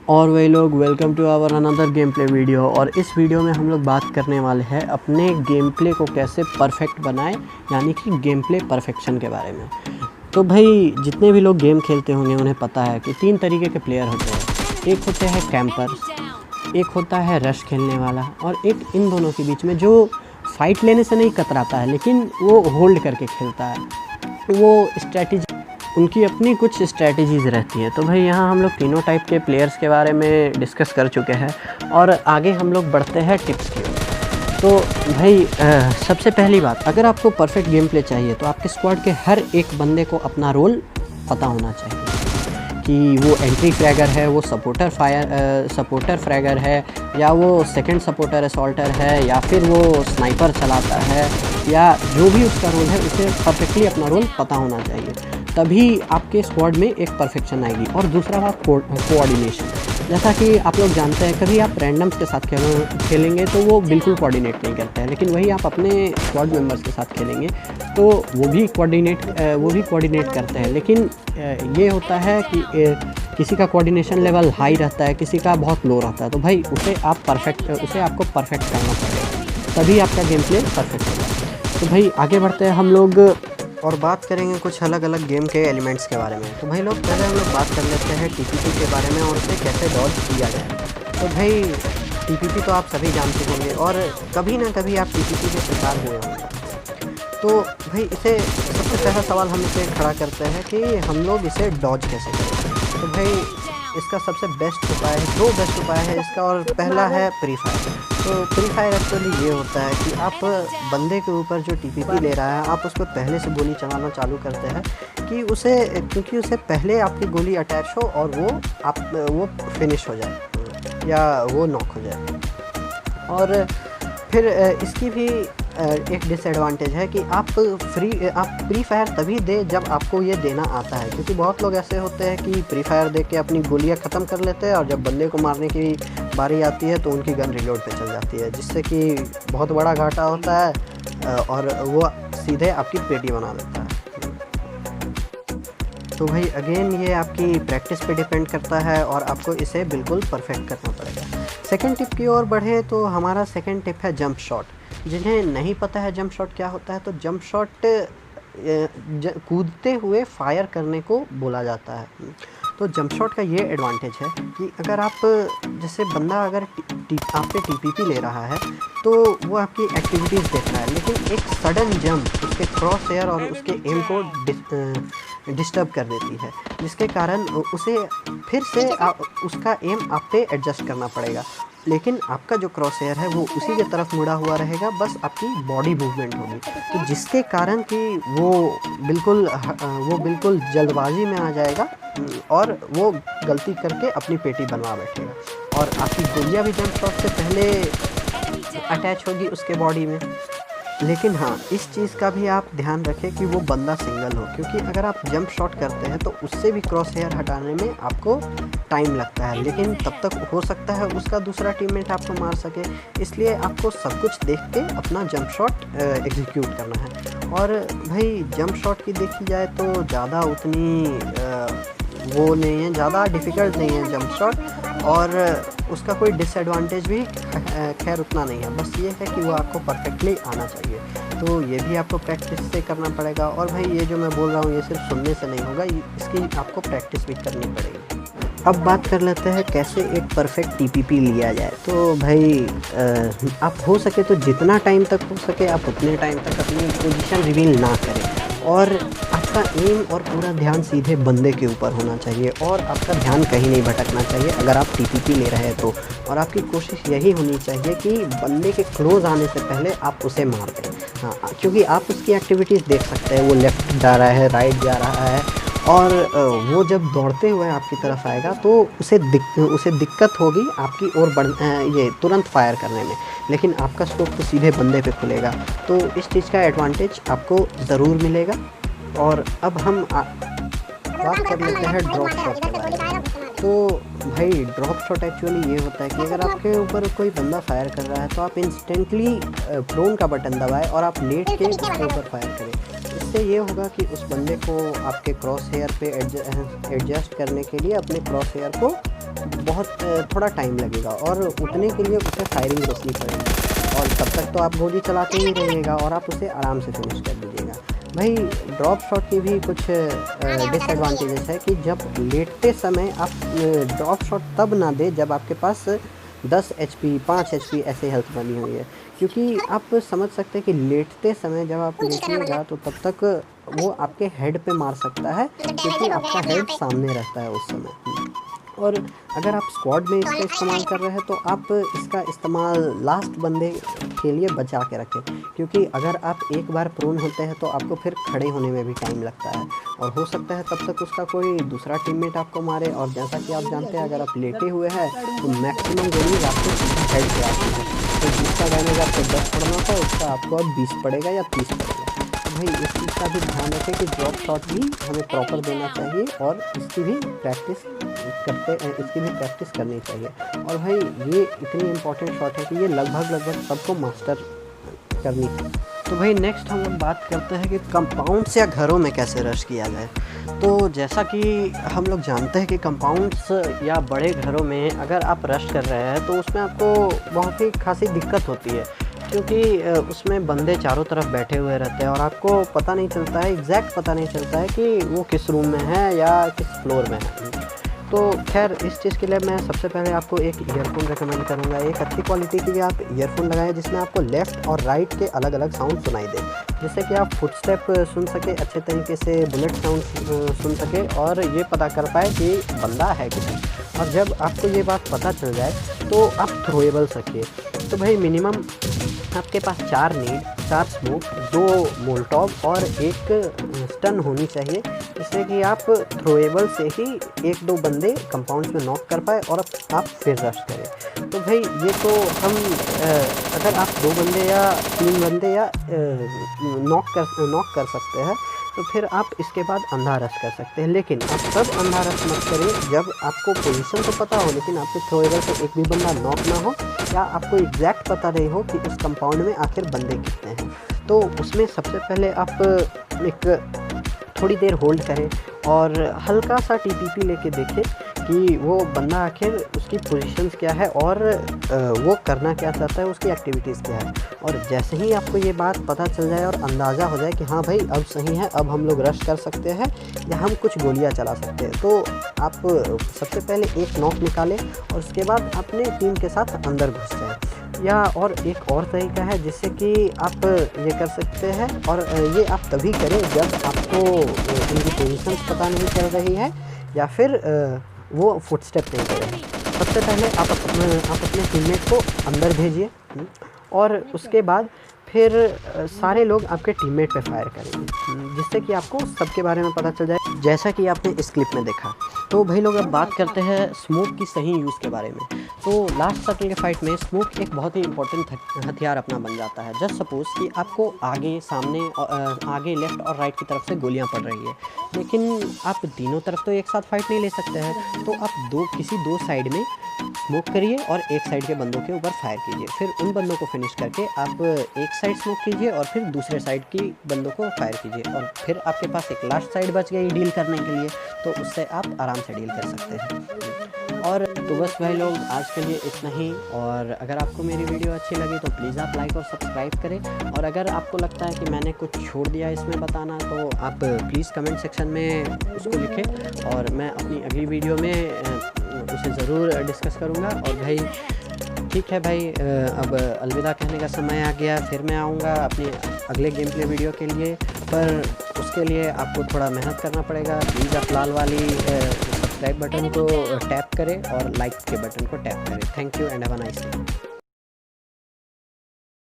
और वही लोग, welcome to our another game play video. और इस वीडियो में हम लोग बात करने वाले हैं अपने गेम प्ले को कैसे परफेक्ट बनाएं, यानी कि गेम प्ले परफेक्शन के बारे में। तो भाई जितने भी लोग गेम खेलते होंगे उन्हें पता है कि 3 तरीके के प्लेयर होते हैं। एक होते हैं कैंपर्स, एक होता है रश खेलने वाला, और एक इन दोनों के बीच में जो फाइट लेने से नहीं कतराता है लेकिन वो होल्ड करके खेलता है। वो स्ट्रैटेजी, उनकी अपनी कुछ स्ट्रैटेजीज़ रहती है। तो भाई यहाँ हम लोग तीनों टाइप के प्लेयर्स के बारे में डिस्कस कर चुके हैं और आगे हम लोग बढ़ते हैं टिप्स की ओर। तो भाई सबसे पहली बात, अगर आपको परफेक्ट गेम प्ले चाहिए तो आपके स्क्वाड के हर एक बंदे को अपना रोल पता होना चाहिए कि वो एंट्री फ्रैगर है, वो सपोर्टर फ्रैगर है, या वो सेकंड सपोर्टर असॉल्टर है, या फिर वो स्नाइपर चलाता है, या जो भी उसका रोल है उसे परफेक्टली अपना रोल पता होना चाहिए। तभी आपके स्क्वाड में एक परफेक्शन आएगी। और दूसरा बात कोऑर्डिनेशन। जैसा कि आप लोग जानते हैं, कभी आप रैंडम्स के साथ खेलेंगे तो वो बिल्कुल कोऑर्डिनेट नहीं करते हैं, लेकिन वही आप अपने स्क्वाड मेंबर्स के साथ खेलेंगे तो वो भी कोऑर्डिनेट करते हैं। लेकिन ये होता है कि किसी का कोऑर्डिनेशन लेवल हाई रहता है, किसी का बहुत लो रहता है। तो भाई उसे आपको परफेक्ट करना पड़ेगा, तभी आपका गेम प्ले परफेक्ट होगा। तो भाई आगे बढ़ते हैं हम लोग और बात करेंगे कुछ अलग अलग गेम के एलिमेंट्स के बारे में। तो भाई लोग पहले हम लोग बात कर लेते हैं टीपीपी के बारे में और उसे कैसे डॉज किया जाए। तो भाई टीपीपी तो आप सभी जानते होंगे और कभी ना कभी आप टीपीपी के शिकार हुए होंगे। तो भाई इसे सबसे पहला सवाल हम इसे खड़ा करते हैं कि हम लोग इसे डॉज कैसे करें। तो भाई इसका सबसे बेस्ट उपाय है, 2 बेस्ट उपाय है इसका, और पहला है प्री फायर। तो प्री फायर एक्चुअली ये होता है कि आप बंदे के ऊपर जो टीपीपी ले रहा है आप उसको पहले से गोली चलाना चालू करते हैं क्योंकि उसे पहले आपकी गोली अटैच हो और वो फिनिश हो जाए या वो नॉक हो जाए। और फिर इसकी भी एक डिसएडवांटेज है कि आप प्री फायर तभी दे जब आपको ये देना आता है, क्योंकि बहुत लोग ऐसे होते हैं कि प्री फायर दे के अपनी गोलियां ख़त्म कर लेते हैं और जब बंदे को मारने की बारी आती है तो उनकी गन रिलोड पे चल जाती है, जिससे कि बहुत बड़ा घाटा होता है और वो सीधे आपकी पेटी बना देता है। तो भाई अगेन ये आपकी प्रैक्टिस पे डिपेंड करता है और आपको इसे बिल्कुल परफेक्ट करना पड़ेगा। सेकंड टिप की ओर बढ़े तो हमारा सेकंड टिप है जंप शॉट। जिन्हें नहीं पता है जंप शॉट क्या होता है, तो जंप शॉट कूदते हुए फायर करने को बोला जाता है। तो जंप शॉट का ये एडवांटेज है कि अगर आप जैसे बंदा अगर आप पे टीपीपी ले रहा है तो वो आपकी एक्टिविटीज़ देख रहा है, लेकिन एक सडन जंप उसके क्रॉस एयर और उसके एम को डिस्टर्ब कर देती है, जिसके कारण उसे फिर से उसका एम आप पे एडजस्ट करना पड़ेगा। लेकिन आपका जो क्रॉस एयर है वो उसी के तरफ मुड़ा हुआ रहेगा, बस आपकी बॉडी मूवमेंट होगी, तो जिसके कारण कि वो बिल्कुल जल्दबाजी में आ जाएगा और वो गलती करके अपनी पेटी बनवा बैठेगा और आपकी गोलियां भी जंप शॉट से पहले अटैच होगी उसके बॉडी में। लेकिन हाँ, इस चीज़ का भी आप ध्यान रखें कि वो बंदा सिंगल हो, क्योंकि अगर आप जंप शॉट करते हैं तो उससे भी क्रॉस हेयर हटाने में आपको टाइम लगता है, लेकिन तब तक हो सकता है उसका दूसरा टीममेट आपको मार सके, इसलिए आपको सब कुछ देख के अपना जंप शॉट एग्जीक्यूट करना है। और भाई जंप शॉट की देखी जाए तो ज़्यादा उतनी वो नहीं है, ज़्यादा डिफ़िकल्ट नहीं है जंप शॉट, और उसका कोई डिसएडवांटेज भी खैर उतना नहीं है, बस ये है कि वो आपको परफेक्टली आना चाहिए। तो ये भी आपको प्रैक्टिस से करना पड़ेगा। और भाई ये जो मैं बोल रहा हूँ ये सिर्फ सुनने से नहीं होगा, इसकी आपको प्रैक्टिस भी करनी पड़ेगी। अब बात कर लेते हैं कैसे एक परफेक्ट टीपीपी लिया जाए। तो भाई आप हो सके तो जितना टाइम तक हो सके आप उतने टाइम तक अपनी पोजीशन रिवील ना करें, और आपका एम और पूरा ध्यान सीधे बंदे के ऊपर होना चाहिए और आपका ध्यान कहीं नहीं भटकना चाहिए अगर आप टीपीपी ले रहे हैं तो। और आपकी कोशिश यही होनी चाहिए कि बंदे के क्लोज आने से पहले आप उसे मार दें। हाँ, क्योंकि आप उसकी एक्टिविटीज़ देख सकते हैं, वो लेफ़्ट जा रहा है, राइट जा रहा है, और वो जब दौड़ते हुए आपकी तरफ आएगा तो उसे दिक्कत होगी आपकी ओर ये तुरंत फायर करने में, लेकिन आपका स्कोप तो सीधे बंदे पे खुलेगा। तो इस चीज़ का एडवांटेज आपको ज़रूर मिलेगा। और अब हम बात कर लेते हैं ड्रॉप शॉट के बारे में। तो भाई ड्रॉप शॉट एक्चुअली ये होता है कि अगर आपके ऊपर कोई बंदा फायर कर रहा है तो आप इंस्टेंटली प्रोन का बटन दबाएं और आप लेट के उसके ऊपर फायर करें। इससे ये होगा कि उस बंदे को आपके क्रॉस हेयर पे एडजस्ट करने के लिए अपने क्रॉस हेयर को बहुत थोड़ा टाइम लगेगा और उतने के लिए उसे फायरिंग रोकनी पड़ेगी और तब तक तो आप गोली चलाते ही रहिएगा और आप उसे आराम से फिनिश कर दीजिएगा। भाई ड्रॉप शॉट की भी कुछ डिसएडवांटेजेस है कि जब लेटते समय आप ड्रॉप शॉट तब ना दे जब आपके पास 10 HP 5 HP ऐसे हेल्थ बनी हुई है, क्योंकि आप समझ सकते हैं कि लेटते समय जब आप लेटिएगा तो तब तक वो आपके हेड पे मार सकता है, क्योंकि आपका हेड सामने रहता है उस समय। और अगर आप स्क्वाड में इसका इस्तेमाल कर रहे हैं तो आप इसका इस्तेमाल लास्ट बंदे के लिए बचा के रखें, क्योंकि अगर आप एक बार प्रोन होते हैं तो आपको फिर खड़े होने में भी टाइम लगता है और हो सकता है तब तक उसका कोई दूसरा टीममेट आपको मारे। और जैसा कि आप जानते हैं अगर आप लेटे हुए हैं तो मैक्सिमम गोली आपको हेड पे आती है, तो जिसका डैमेज आपको 10 पड़ना था उसका आपको अब 20 पड़ेगा या 30 पड़ेगा। तो भाई इस चीज़ का भी ध्यान रखें कि ड्रॉप शॉट भी हमें प्रॉपर देना चाहिए और इसकी भी प्रैक्टिस करनी चाहिए। और भाई ये इतनी इम्पोर्टेंट शॉट है कि ये लगभग सबको मास्टर करनी चाहिए। तो भाई नेक्स्ट हम लोग बात करते हैं कि कंपाउंड्स या घरों में कैसे रश किया जाए। तो जैसा कि हम लोग जानते हैं कि कंपाउंड्स या बड़े घरों में अगर आप रश कर रहे हैं तो उसमें आपको बहुत ही खासी दिक्कत होती है, क्योंकि उसमें बंदे चारों तरफ बैठे हुए रहते हैं और आपको पता नहीं चलता है, एग्जैक्ट पता नहीं चलता है कि वो किस रूम में है या किस फ्लोर में है। तो खैर इस चीज़ के लिए मैं सबसे पहले आपको एक ईयरफोन रेकमेंड करूँगा। एक अच्छी क्वालिटी की आप ईयरफोन लगाएं जिसमें आपको लेफ़्ट और राइट के अलग अलग साउंड सुनाई दे, जिससे कि आप फुटस्टेप सुन सके अच्छे तरीके से, बुलेट साउंड सुन सके और ये पता कर पाए कि बंदा है कि नहीं। और जब आपको ये बात पता चल जाए तो आप थ्रोएबल्स रखिए। तो भाई मिनिमम आपके पास 4 नीड, 4 स्मोक, 2 मोलटॉब और 1 स्टन होनी चाहिए, जिससे कि आप थ्रोएबल से ही 1-2 बंदे कंपाउंड्स में नॉक कर पाए और आप फिर रश करें। तो भाई ये तो हम अगर आप 2 बंदे या 3 बंदे या नॉक कर सकते हैं तो फिर आप इसके बाद अंधा रश कर सकते हैं। लेकिन आप तब अंधा रश मत करें जब आपको पोजीशन तो पता हो लेकिन आपके थ्रोएबल से एक भी बंदा नॉक ना हो या आपको एग्जैक्ट पता नहीं हो कि उस कंपाउंड में आखिर बंदे कितने हैं। तो उसमें सबसे पहले आप एक थोड़ी देर होल्ड करें और हल्का सा टीपीपी लेके देखें कि वो बंदा आखिर उसकी पोजीशंस क्या है और वो करना क्या चाहता है, उसकी एक्टिविटीज़ क्या है। और जैसे ही आपको ये बात पता चल जाए और अंदाज़ा हो जाए कि हाँ भाई अब सही है, अब हम लोग रश कर सकते हैं या हम कुछ गोलियां चला सकते हैं, तो आप सबसे पहले एक नॉक निकालें और उसके बाद अपने टीम के साथ अंदर घुस जाएँ। या और एक और तरीका है जिससे कि आप ये कर सकते हैं, और ये आप तभी करें जब आपको उनकी पोजीशन पता नहीं चल रही है या फिर वो फुटस्टेप नहीं कर रहे हैं। सबसे पहले आप अपने टीममेट को अंदर भेजिए और उसके बाद फिर सारे लोग आपके टीममेट पे फायर करेंगे, जिससे कि आपको सबके बारे में पता चल जाए, जैसा कि आपने इस क्लिप में देखा। तो भाई लोग अब बात करते हैं स्मोक की सही यूज़ के बारे में। तो लास्ट सर्कल के फाइट में स्मोक एक बहुत ही इंपॉर्टेंट हथियार अपना बन जाता है। जस्ट सपोज़ कि आपको आगे, सामने, आगे, लेफ़्ट और राइट की तरफ से गोलियां पड़ रही है, लेकिन आप तीनों तरफ तो एक साथ फाइट नहीं ले सकते हैं, तो आप किसी दो साइड में स्मोक करिए और एक साइड के बंदों के ऊपर फायर कीजिए। फिर उन बंदों को फिनिश करके आप एक साइड स्मोक कीजिए और फिर दूसरे साइड की बंदों को फायर कीजिए, और फिर आपके पास एक लास्ट साइड बच गई डील करने के लिए, तो उससे आप आराम से डील कर सकते हैं। और तो बस भाई लोग आज के लिए इतना ही। और अगर आपको मेरी वीडियो अच्छी लगी तो प्लीज़ आप लाइक और सब्सक्राइब करें, और अगर आपको लगता है कि मैंने कुछ छोड़ दिया इसमें बताना तो आप प्लीज़ कमेंट सेक्शन में उसको लिखें और मैं अपनी अगली वीडियो में उसे ज़रूर डिस्कस करूँगा। और भाई ठीक है भाई, अब अलविदा कहने का समय आ गया। फिर मैं आऊँगा अपने अगले गेम प्ले वीडियो के लिए, पर उसके लिए आपको थोड़ा मेहनत करना पड़ेगा। प्लीज़ आप लाल वाली सब्सक्राइब बटन को टैप करें और लाइक के बटन को टैप करें। Thank you and have a nice day.